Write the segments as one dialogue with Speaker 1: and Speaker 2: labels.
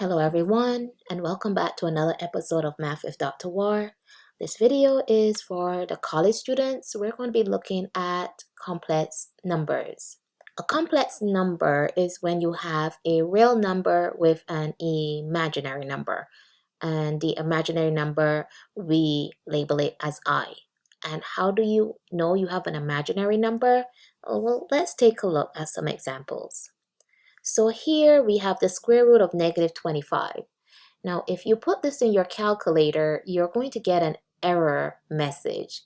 Speaker 1: Hello everyone, and welcome back to another episode of Math with Dr. War. This video is for the college students. We're going to be looking at complex numbers. A complex number is when you have a real number with an imaginary number. And the imaginary number, we label it as I. And how do you know you have an imaginary number? Well, let's take a look at some examples. So here we have the square root of negative 25. Now, if you put this in your calculator, you're going to get an error message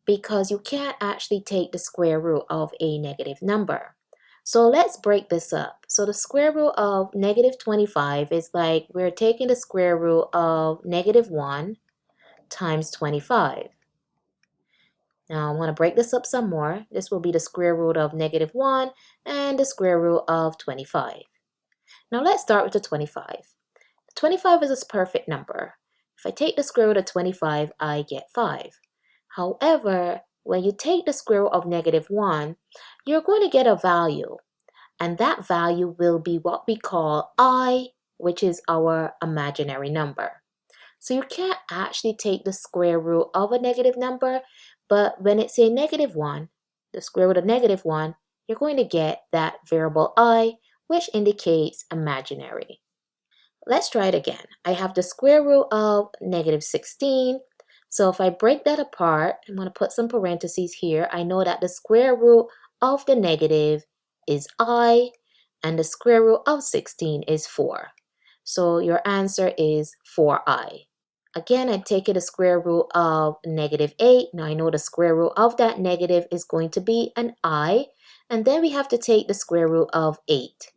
Speaker 1: because you can't actually take the square root of a negative number. So let's break this up. So the square root of negative 25 is like we're taking the square root of negative 1 times 25. Now I want to break this up some more. This will be the square root of negative 1 and the square root of 25. Now let's start with the 25. 25 is a perfect number. If I take the square root of 25, I get 5. However, when you take the square root of negative 1, you're going to get a value. And that value will be what we call I, which is our imaginary number. So you can't actually take the square root of a negative number, but when it's a negative 1, the square root of negative 1, you're going to get that variable I, which indicates imaginary. Let's try it again. I have the square root of negative 16. So if I break that apart, I'm going to put some parentheses here. I know that the square root of the negative is I, and the square root of 16 is 4. So your answer is 4I. Again, I take it the square root of negative 8. Now I know the square root of that negative is going to be an I. And then we have to take the square root of 8.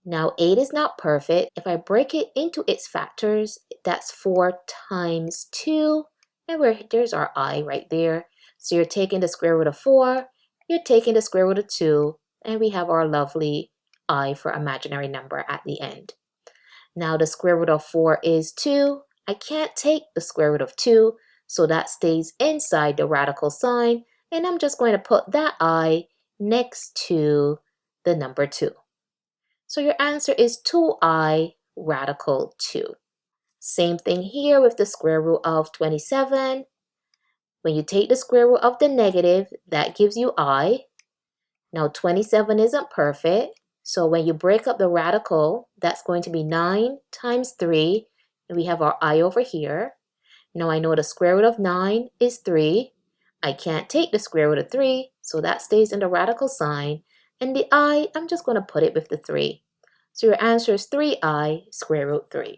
Speaker 1: Now 8 is not perfect. If I break it into its factors, that's 4 times 2. And there's our I right there. So you're taking the square root of 4. You're taking the square root of 2. And we have our lovely I for imaginary number at the end. Now the square root of 4 is 2. I can't take the square root of 2, so that stays inside the radical sign, and I'm just going to put that I next to the number 2. So your answer is 2I radical 2. Same thing here with the square root of 27. When you take the square root of the negative, that gives you I. Now 27 isn't perfect, so when you break up the radical, that's going to be 9 times 3. And we have our I over here. Now I know the square root of 9 is 3. I can't take the square root of 3, so that stays in the radical sign. And the I, I'm just going to put it with the 3. So your answer is 3I square root 3.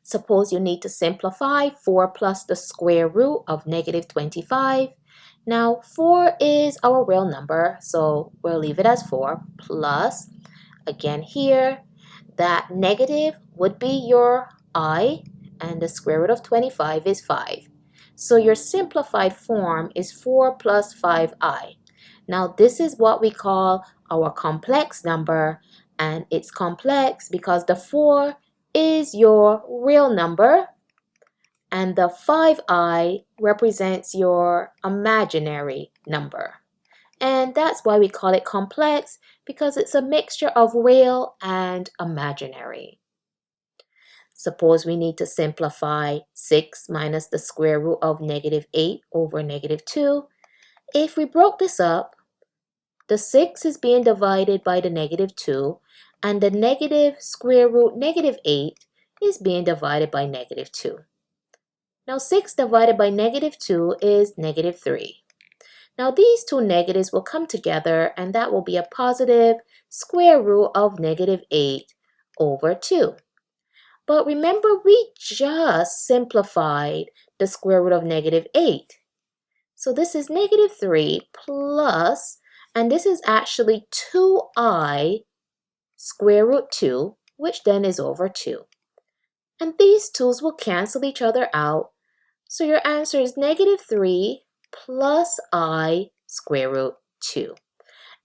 Speaker 1: Suppose you need to simplify 4 plus the square root of negative 25. Now 4 is our real number, so we'll leave it as 4 plus, again here, that negative would be your I, and the square root of 25 is 5. So your simplified form is 4 plus 5I. Now this is what we call our complex number, and it's complex because the 4 is your real number and the 5I represents your imaginary number. And that's why we call it complex, because it's a mixture of real and imaginary. Suppose we need to simplify 6 minus the square root of negative 8 over negative 2. If we broke this up, the 6 is being divided by the negative 2, and the negative square root negative 8 is being divided by negative 2. Now 6 divided by negative 2 is negative 3. Now these two negatives will come together, and that will be a positive square root of negative 8 over 2. But remember, we just simplified the square root of negative 8. So this is negative 3 plus, and this is actually 2I square root 2, which then is over 2. And these 2's will cancel each other out. So your answer is negative 3 plus I square root 2.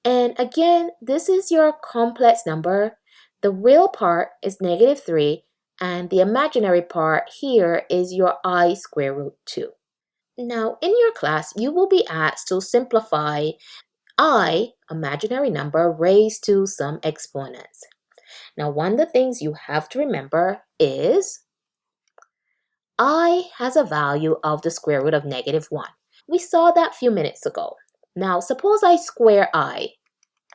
Speaker 1: And again, this is your complex number. The real part is negative 3. And the imaginary part here is your I square root 2. Now, in your class, you will be asked to simplify I, imaginary number, raised to some exponents. Now, one of the things you have to remember is I has a value of the square root of -1. We saw that a few minutes ago. Now, suppose I square I.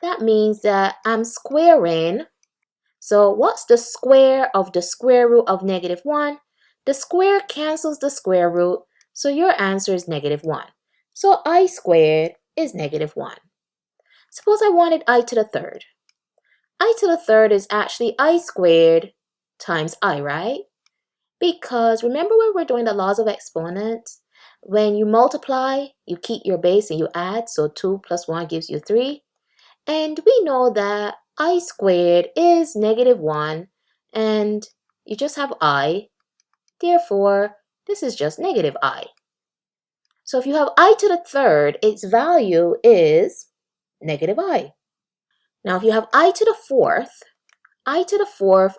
Speaker 1: That means that I'm squaring. So what's the square of the square root of -1? The square cancels the square root, so your answer is -1. So I squared is -1. Suppose I wanted I to the third. I to the third is actually I squared times I, right? Because remember when we're doing the laws of exponents? When you multiply, you keep your base and you add, so 2 plus 1 gives you 3. And we know that I squared is -1, and you just have I. Therefore, this is just -I. So if you have I to the third, its value is -I. Now if you have I to the fourth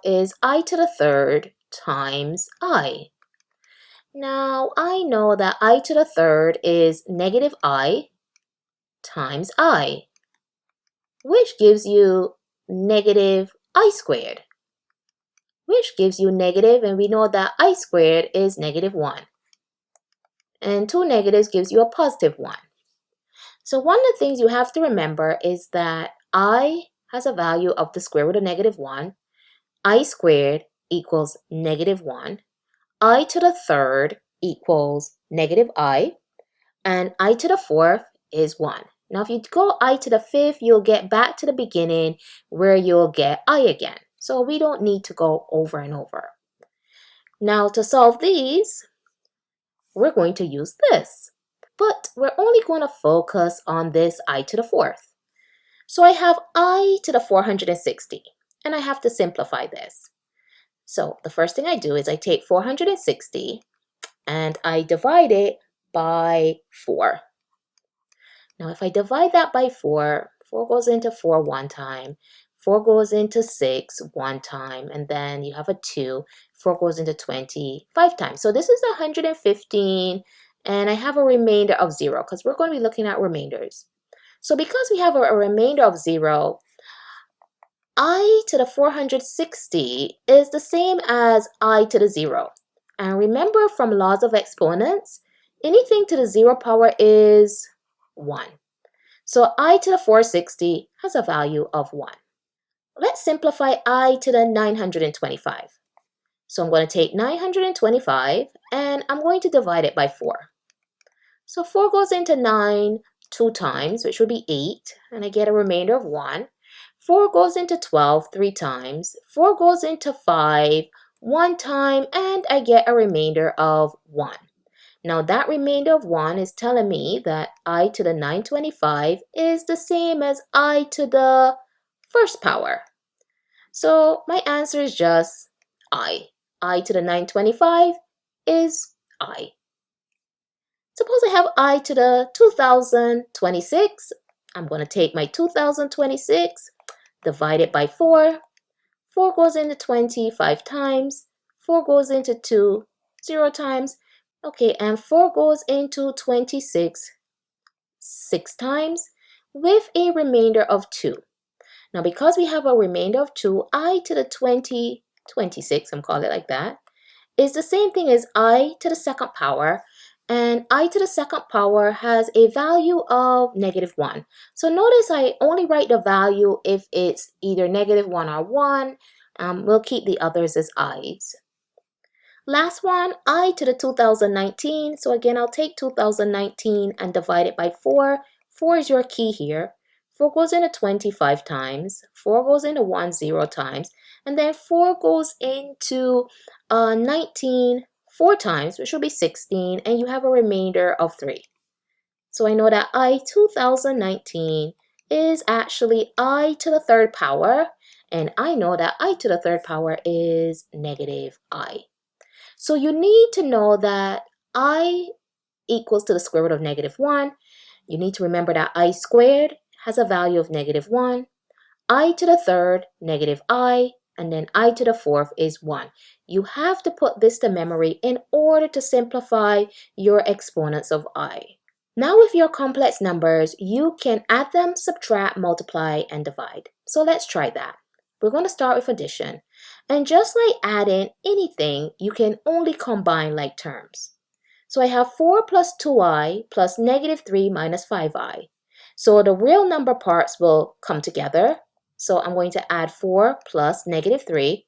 Speaker 1: is I to the third times I. Now I know that I to the third is -I times I, which gives you -I squared, which gives you negative, and we know that I squared is -1. And two negatives gives you a +1. So one of the things you have to remember is that I has a value of the square root of -1. I squared equals -1. I to the third equals -I. And I to the fourth is 1. Now if you go I to the fifth, you'll get back to the beginning where you'll get I again. So we don't need to go over and over. Now to solve these, we're going to use this. But we're only going to focus on this I to the fourth. So I have I to the 460, and I have to simplify this. So the first thing I do is I take 460 and I divide it by 4. Now if I divide that by 4, 4 goes into 4 one time, 4 goes into 6 one time, and then you have a 2, 4 goes into 20 5 times. So this is 115, and I have a remainder of 0 because we're going to be looking at remainders. So because we have a remainder of 0, I to the 460 is the same as I to the 0. And remember from laws of exponents, anything to the 0 power is 1. So I to the 460 has a value of 1. Let's simplify I to the 925. So I'm going to take 925 and I'm going to divide it by 4. So 4 goes into 9 2 times, which would be 8, and I get a remainder of 1. 4 goes into 12 3 times, 4 goes into 5 1 time, and I get a remainder of 1. Now that remainder of 1 is telling me that I to the 925 is the same as I to the first power. So my answer is just I. I to the 925 is I. Suppose I have I to the 2026. I'm going to take my 2026, divide it by 4. 4 goes into 20 5 times. 4 goes into 2 0 times. Okay, and 4 goes into 26 6 times with a remainder of 2. Now because we have a remainder of 2, I to the 26, I'm calling it like that, is the same thing as I to the second power, and I to the second power has a value of -1. So notice I only write the value if it's either -1 or 1. We'll keep the others as i's. Last one, I to the 2019. So again, I'll take 2019 and divide it by 4. 4 is your key here. 4 goes into 25 times. 4 goes into 1 0 times. And then 4 goes into 19 4 times, which will be 16. And you have a remainder of 3. So I know that I 2019 is actually I to the third power. And I know that I to the third power is -I. So you need to know that I equals to the square root of -1. You need to remember that I squared has a value of -1. I to the third, -I, and then I to the fourth is 1. You have to put this to memory in order to simplify your exponents of I. Now with your complex numbers, you can add them, subtract, multiply, and divide. So let's try that. we're going to start with addition. And just like adding anything, you can only combine like terms. So I have 4 plus 2i plus negative 3 minus 5i. So the real number parts will come together. So I'm going to add 4 plus negative 3.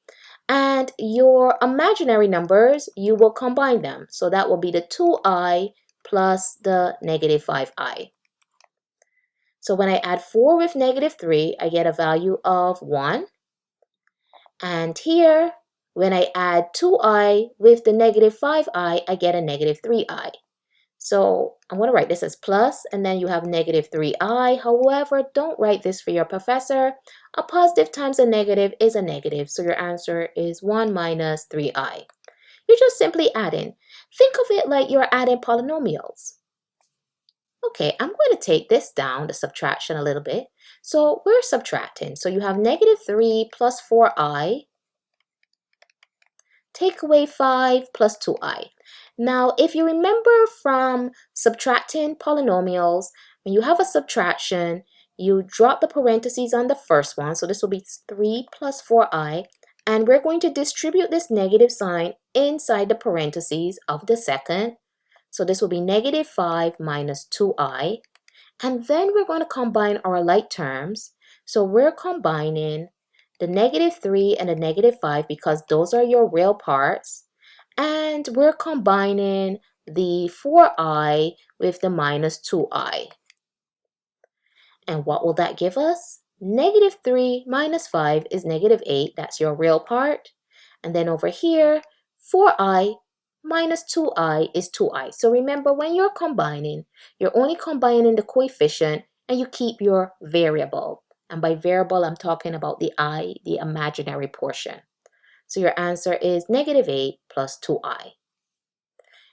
Speaker 1: And your imaginary numbers, you will combine them. So that will be the 2i plus the negative 5i. So when I add 4 with negative 3, I get a value of 1. And here, when I add 2i with the negative 5i, I get a negative 3i. So I'm going to write this as plus, and then you have negative 3i. However, don't write this for your professor. A positive times a negative is a negative, so your answer is 1 minus 3i. You're just simply adding. Think of it like you're adding polynomials. Okay, I'm going to take this down, the subtraction, a little bit. So we're subtracting. So you have negative 3 plus 4i. Take away 5 plus 2i. Now, if you remember from subtracting polynomials, when you have a subtraction, you drop the parentheses on the first one. So this will be 3 plus 4i. And we're going to distribute this negative sign inside the parentheses of the second. So this will be negative 5 minus 2i. And then we're going to combine our like terms. So we're combining the negative 3 and the negative 5 because those are your real parts. And we're combining the 4i with the minus 2i. And what will that give us? Negative 3 minus 5 is negative 8. That's your real part. And then over here, 4i minus 2i is 2i. So remember, when you're combining, you're only combining the coefficient and you keep your variable. And by variable, I'm talking about the I, the imaginary portion. So your answer is negative 8 plus 2i.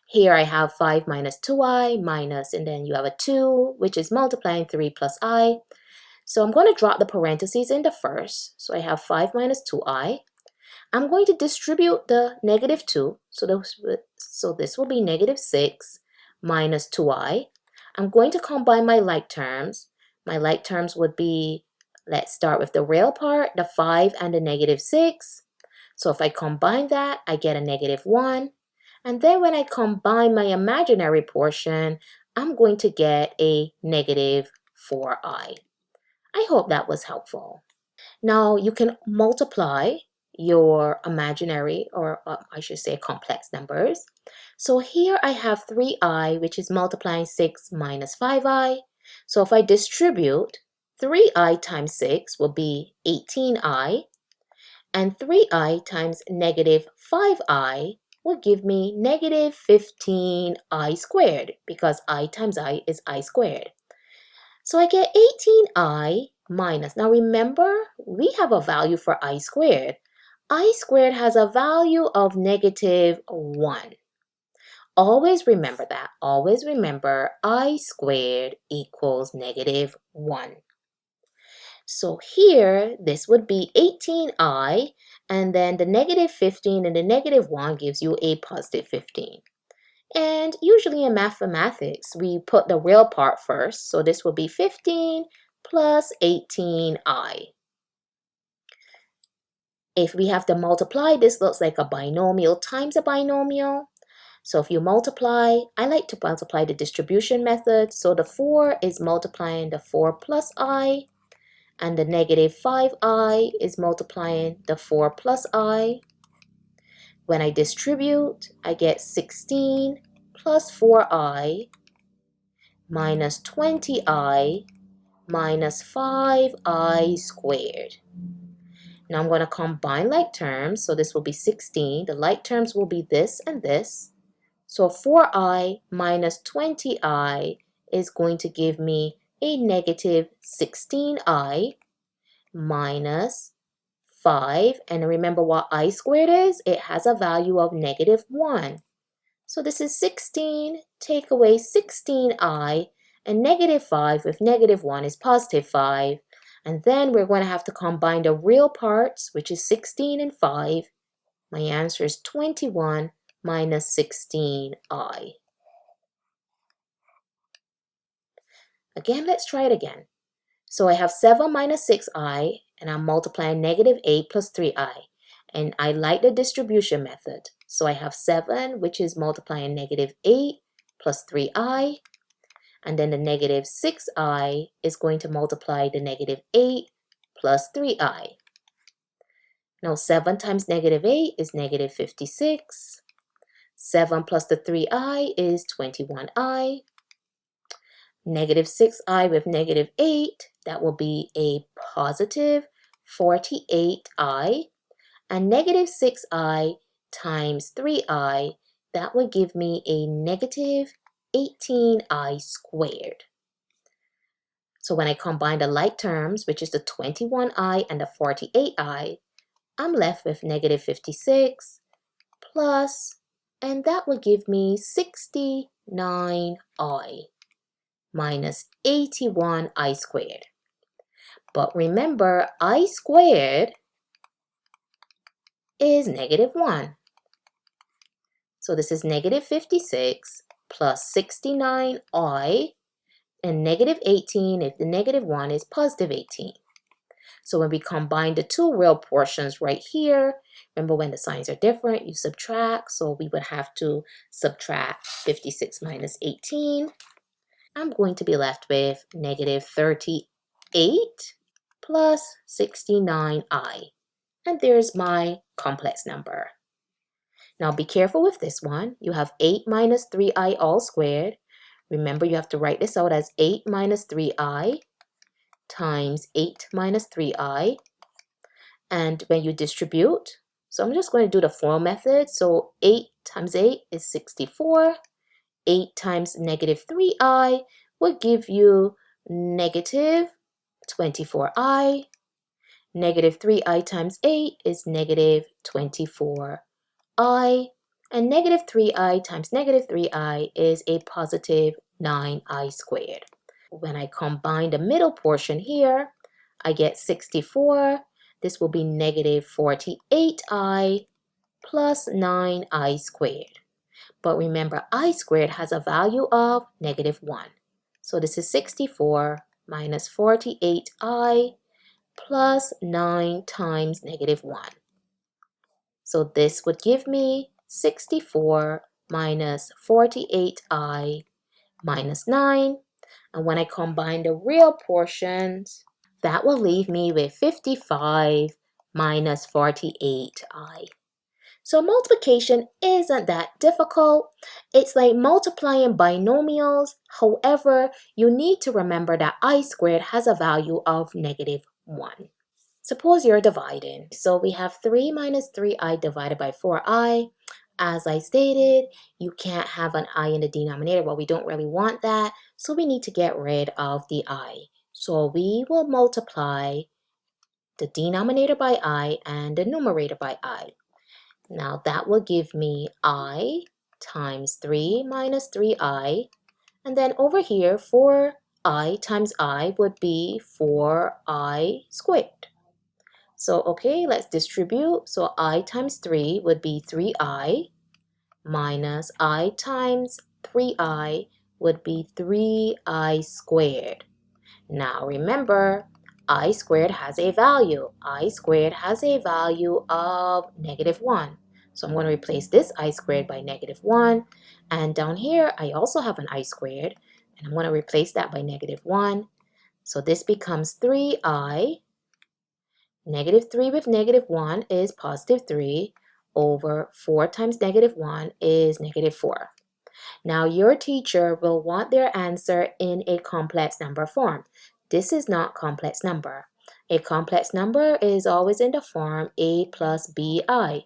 Speaker 1: Here I have 5 minus 2i minus, and then you have a 2, which is multiplying 3 plus i. So I'm going to drop the parentheses in the first. So I have 5 minus 2i. I'm going to distribute the negative 2. So this will be negative 6 minus 2i. I'm going to combine my like terms. My like terms would be, let's start with the real part, the 5 and the negative 6. So if I combine that, I get a negative 1. And then when I combine my imaginary portion, I'm going to get a negative 4i. I hope that was helpful. Now you can multiply your imaginary, or I should say complex numbers. So here I have 3i, which is multiplying 6 minus 5i. So if I distribute, 3i times 6 will be 18i, and 3i times negative 5i will give me negative 15i squared, because I times I is I squared. So I get 18i minus, now remember, we have a value for I squared. I squared has a value of negative 1. Always remember that. Always remember I squared equals negative 1. So here, this would be 18i, and then the negative 15 and the negative 1 gives you a positive 15. And usually in mathematics, we put the real part first. So this will be 15 plus 18i. If we have to multiply, this looks like a binomial times a binomial. So if you multiply, I like to multiply the distribution method. So the 4 is multiplying the 4 plus I, and the negative 5i is multiplying the 4 plus I. When I distribute, I get 16 plus 4i minus 20i minus 5i squared. Now I'm going to combine like terms, so this will be 16. The like terms will be this and this. So 4i minus 20i is going to give me a negative 16i minus 5. And remember what I squared is? It has a value of negative 1. So this is 16, take away 16i, and negative 5 with negative 1 is positive 5. And then we're going to have to combine the real parts, which is 16 and 5. My answer is 21 minus 16i. Again, let's try it again. So I have 7 minus 6i, and I'm multiplying negative 8 plus 3i. And I like the distribution method. So I have 7, which is multiplying negative 8 plus 3i. And then the negative 6i is going to multiply the negative 8 plus 3i. Now 7 times negative 8 is negative 56. 7 plus the 3i is 21i. Negative 6i with negative 8, that will be a positive 48i. And negative 6i times 3i, that would give me a negative 18i squared. So when I combine the like terms, which is the 21i and the 48i, I'm left with negative 56 plus, and that would give me 69i minus 81i squared. But remember, I squared is negative 1. So this is negative 56 plus 69i, and negative 18 if the negative 1 is positive 18. So when we combine the two real portions right here, remember when the signs are different, you subtract. So we would have to subtract 56 minus 18. I'm going to be left with negative 38 plus 69i. And there's my complex number. Now be careful with this one. You have 8 minus 3i all squared. Remember, you have to write this out as 8 minus 3i times 8 minus 3i. And when you distribute, so I'm just going to do the FOIL method. So 8 times 8 is 64. 8 times negative 3i would give you negative 24i. Negative 3i times 8 is negative 24i. And negative 3i times negative 3i is a positive 9i squared. When I combine the middle portion here, I get 64. This will be negative 48i plus 9i squared. But remember, I squared has a value of negative 1. So this is 64 minus 48i plus 9 times negative 1. So this would give me 64 minus 48i minus 9. And when I combine the real portions, that will leave me with 55 minus 48i. So multiplication isn't that difficult. It's like multiplying binomials. However, you need to remember that I squared has a value of negative 1. Suppose you're dividing. So we have 3 minus 3i divided by 4i. As I stated, you can't have an I in the denominator. Well, we don't really want that, so we need to get rid of the I. So we will multiply the denominator by I and the numerator by I. Now that will give me I times 3 minus 3i. And then over here, 4i times I would be 4i squared. So, okay, let's distribute. So I times 3 would be 3i minus I times 3i would be 3i squared. Now remember, I squared has a value. I squared has a value of negative 1. So I'm going to replace this I squared by negative 1. And down here, I also have an I squared. And I'm going to replace that by negative 1. So this becomes 3i. Negative 3 with negative 1 is positive 3 over 4 times negative 1 is negative 4. Now your teacher will want their answer in a complex number form. This is not complex number. A complex number is always in the form a plus bi.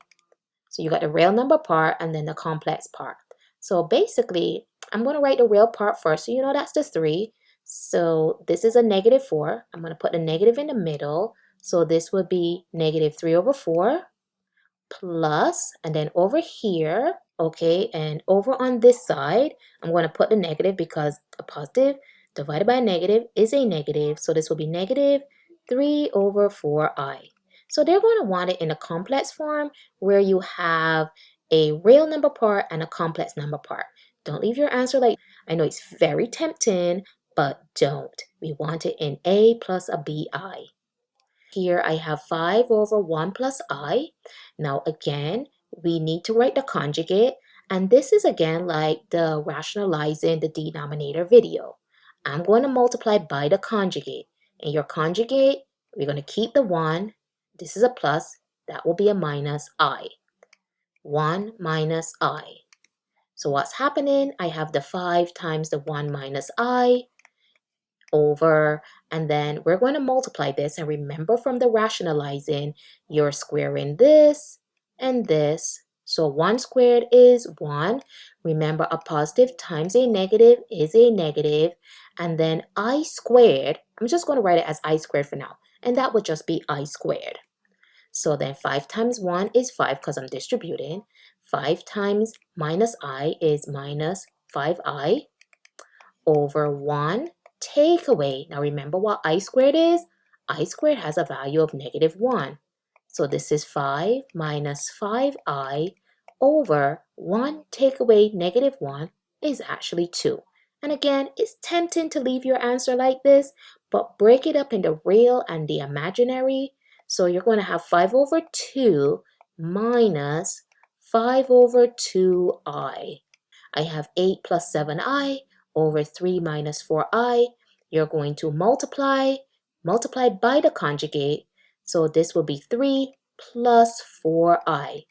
Speaker 1: So you got the real number part and then the complex part. So basically, I'm going to write the real part first. So you know that's the 3. So this is a negative 4. I'm going to put the negative in the middle. So this would be negative 3 over 4 plus, and then over here, okay, and over on this side, I'm going to put the negative because a positive divided by a negative is a negative. So this will be negative 3 over 4i. So they're going to want it in a complex form where you have a real number part and a complex number part. Don't leave your answer like, I know it's very tempting, but don't. We want it in a plus a bi. Here I have 5 over 1 plus I. Now again, we need to write the conjugate, and this is again like the rationalizing the denominator video. I'm going to multiply by the conjugate. In your conjugate, we're going to keep the 1. This is a plus. That will be a minus I. 1 minus I. So what's happening? I have the 5 times the 1 minus I over, and then we're going to multiply this. And remember from the rationalizing, you're squaring this and this. So 1 squared is 1. Remember, a positive times a negative is a negative. And then I squared, I'm just going to write it as I squared for now. And that would just be I squared. So then 5 times 1 is 5 because I'm distributing. 5 times minus I is minus 5I over 1 take away. Now remember what I squared is? I squared has a value of negative 1. So this is 5 minus 5I over 1 take away negative 1 is actually 2. And again, it's tempting to leave your answer like this, but break it up into real and the imaginary. So you're going to have 5 over 2 minus 5 over 2I. I have 8 plus 7I over 3 minus 4I. You're going to multiply by the conjugate. So this will be 3 plus 4I.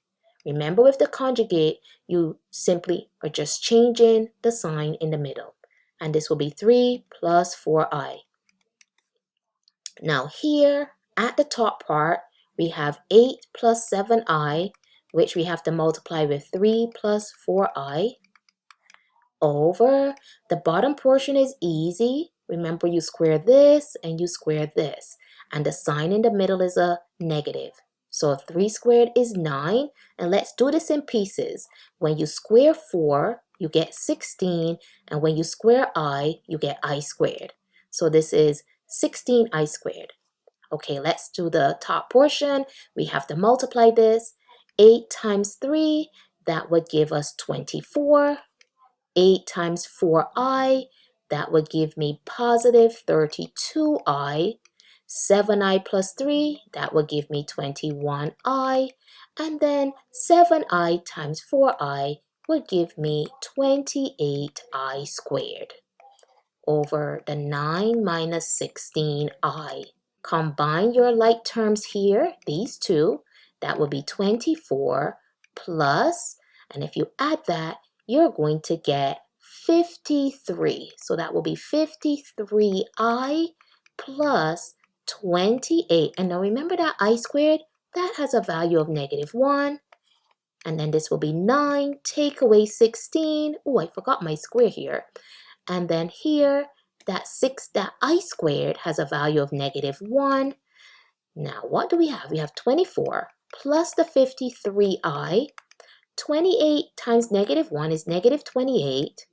Speaker 1: Remember, with the conjugate, you simply are just changing the sign in the middle. And this will be 3 plus 4I. Now here, at the top part, we have 8 plus 7I, which we have to multiply with 3 plus 4I. Over. The bottom portion is easy. Remember, you square this and you square this. And the sign in the middle is a negative. So 3 squared is 9. And let's do this in pieces. When you square 4, you get 16. And when you square I, you get I squared. So this is 16I squared. Okay, let's do the top portion. We have to multiply this. 8 times 3, that would give us 24. 8 times 4I, that would give me positive 32I. 7I plus 3, that would give me 21I. And then 7I times 4I would give me 28I squared over the 9 minus 16I. Combine your like terms here, these two. That would be 24 plus, and if you add that, you're going to get 53. So that will be 53I plus 28. And now remember that I squared, that has a value of negative 1. And then this will be 9, take away 16. Oh, I forgot my square here. And then here, that I squared has a value of negative 1. Now, what do we have? We have 24 plus the 53I. 28 times negative 1 is negative 28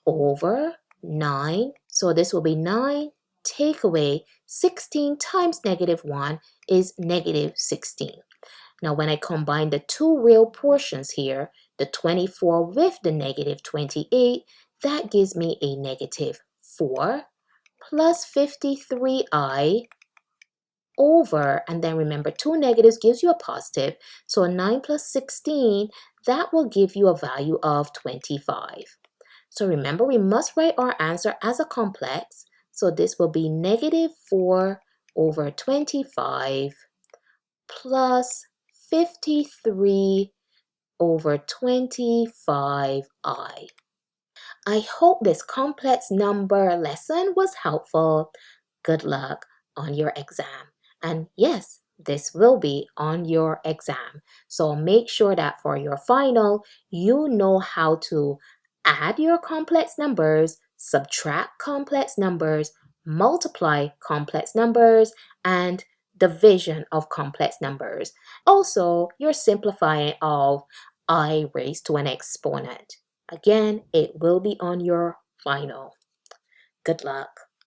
Speaker 1: over 9. So this will be 9. Take away 16 times negative 1 is negative 16. Now, when I combine the two real portions here, the 24 with the negative 28, that gives me a negative 4 plus 53I over, and then remember, two negatives gives you a positive, so 9 plus 16, that will give you a value of 25. So remember, we must write our answer as a complex, so this will be negative 4 over 25 plus 53 over 25I. I hope this complex number lesson was helpful. Good luck on your exam. And yes, this will be on your exam. So make sure that for your final, you know how to add your complex numbers, subtract complex numbers, multiply complex numbers, and division of complex numbers. Also, your simplifying of I raised to an exponent. Again, it will be on your final. Good luck.